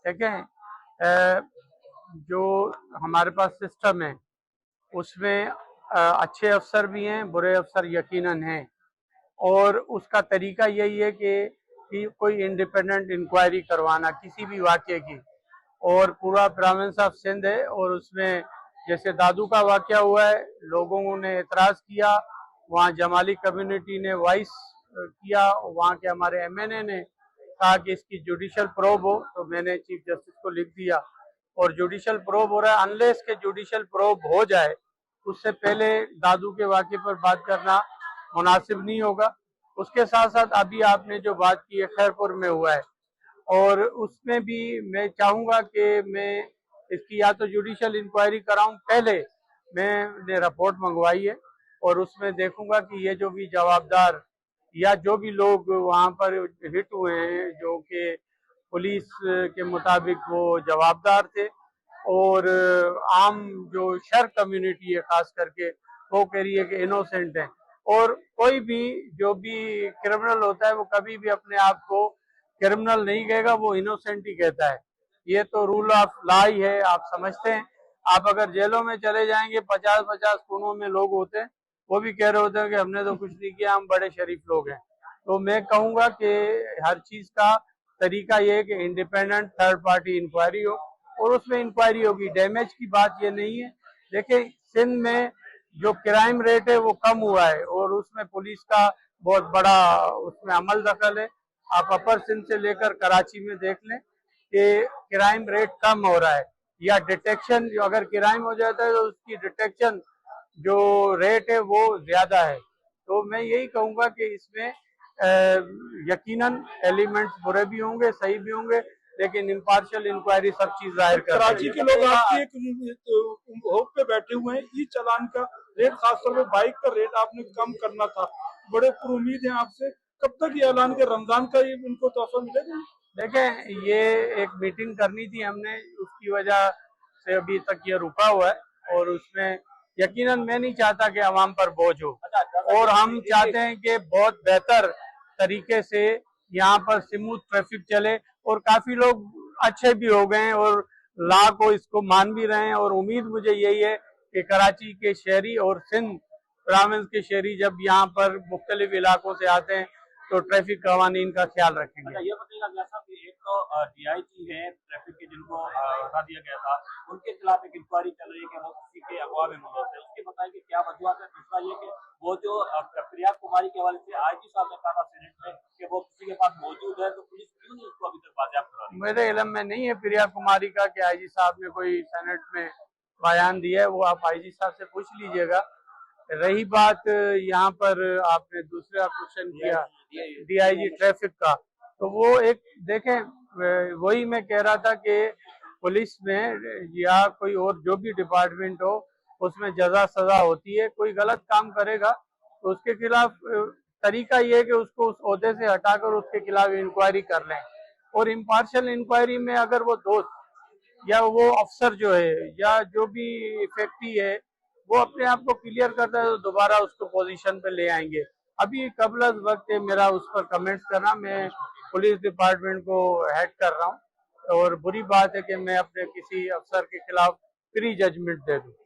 देखें, अ, जो हमारे पास सिस्टम है उसमें अच्छे अफसर भी हैं, बुरे अफसर यकीनन हैं। और उसका तरीका यही है कि कोई इंडिपेंडेंट इंक्वायरी करवाना किसी भी वाक़ये की। और पूरा प्रोविंस ऑफ सिंध है और उसमें जैसे दादू का वाक़या हुआ है, लोगों ने एतराज़ किया, वहाँ जमाली कम्युनिटी ने वॉइस किया, वहाँ के हमारे एमएनए ने कहा कि इसकी जुडिशियल प्रोब हो, तो मैंने चीफ जस्टिस को लिख दिया और जुडिशियल प्रोब हो रहा है। अनलेस के जुडिशियल प्रोब हो जाए उससे पहले दादू के वाक़ये पर बात करना मुनासिब नहीं होगा। उसके साथ साथ अभी आपने जो बात की है खैरपुर में हुआ है, और उसमें भी मैं चाहूँगा कि मैं इसकी या तो जुडिशियल इंक्वायरी कराऊँ। पहले मैंने रिपोर्ट मंगवाई है और उसमें देखूंगा कि ये जो भी जवाबदार या जो भी लोग वहाँ पर हिट हुए हैं, जो कि पुलिस के मुताबिक वो जवाबदार थे, और आम जो शर कम्युनिटी है खास करके वो कह रही है कि इनोसेंट है। और कोई भी जो भी क्रिमिनल होता है वो कभी भी अपने आप को क्रिमिनल नहीं कहेगा, वो इनोसेंट ही कहता है। ये तो रूल ऑफ लॉ ही है, आप समझते हैं। आप अगर जेलों में चले जाएंगे, 50-50 खूनों में लोग होते हैं, वो भी कह रहे होते हैं कि हमने तो कुछ नहीं किया, हम बड़े शरीफ लोग हैं। तो मैं कहूँगा कि हर चीज़ का तरीका ये है कि इंडिपेंडेंट थर्ड पार्टी इंक्वायरी हो और उसमें इंक्वायरी होगी। डैमेज की बात ये नहीं है। देखिए, सिंध में जो क्राइम रेट है वो कम हुआ है और उसमें पुलिस का बहुत बड़ा उसमें अमल दखल है। आप अपर सिंध से लेकर कराची में देख लें कि क्राइम रेट कम हो रहा है, या डिटेक्शन, जो अगर क्राइम हो जाता है तो उसकी डिटेक्शन जो रेट है वो ज्यादा है। तो मैं यही कहूँगा कि इसमें यकीनन एलिमेंट्स बुरे भी होंगे, सही भी होंगे, लेकिन इम्पार्शियल इंक्वायरी सब चीज जाहिर कर कराची के लोग आपके एक होप पे बैठे हुए हैं, ई चालान का रेट, खासतौर पे बाइक का रेट आपने कम करना था, बड़े पुरुद हैं आपसे। कब तक ये ऐलान के रमजान का ये उनको तोहफा मिलेगा? देखें, ये एक मीटिंग करनी थी हमने, उसकी वजह से अभी तक ये रुका हुआ है। और उसमें यकीनन मैं नहीं चाहता कि आवाम पर बोझ हो, और हम चाहते हैं कि बहुत बेहतर तरीके से यहाँ पर स्मूथ ट्रैफिक चले। और काफी लोग अच्छे भी हो गए हैं और लॉ को इसको मान भी रहे हैं। और उम्मीद मुझे यही है कि कराची के शहरी और सिंध प्रोविंस के शहरी जब यहाँ पर मुख्तलिफ इलाकों से आते हैं तो ट्रैफिक कवानीन का ख्याल रखेंगे। ये बताइएगा जैसा कि एक तो डीआईजी है ट्रैफिक के, जिनको हटा दिया गया था, उनके खिलाफ एक इंक्वायरी चल रही है कि वो किसी के अगवा में मुलव्वस है। उसके बताइए क्या वजूहत है। दूसरा ये कि वो जो प्रिया कुमारी के हवाले से आईजी साहब ने कहा था सीनेट में कि वो किसी के पास मौजूद है, तो पुलिस क्यों नहीं उसको अभी तक बाजियाब करा रही? मेरे इलम में नहीं है प्रिया कुमारी का कि आईजी साहब ने कोई सेनेट में बयान दिया है, वो आप आईजी साहब से पूछ लीजिएगा। रही बात यहाँ पर आपने दूसरा क्वेश्चन किया डीआईजी ट्रैफिक का, तो वो एक देखें, वही मैं कह रहा था कि पुलिस में या कोई और जो भी डिपार्टमेंट हो उसमें जजा सजा होती है। कोई गलत काम करेगा तो उसके खिलाफ तरीका ये है कि उसको उस ओहदे से हटाकर उसके खिलाफ इंक्वायरी कर लें। और इम्पार्शियल इंक्वायरी में अगर वो दोस्त या वो अफसर जो है या जो भी इफेक्टी है वो अपने आप को क्लियर करता है तो दोबारा उसको पोजीशन पे ले आएंगे। अभी कबल वक्त है मेरा उस पर कमेंट्स करना। मैं पुलिस डिपार्टमेंट को हेड कर रहा हूँ और बुरी बात है कि मैं अपने किसी अफसर के खिलाफ प्री जजमेंट दे दूँ।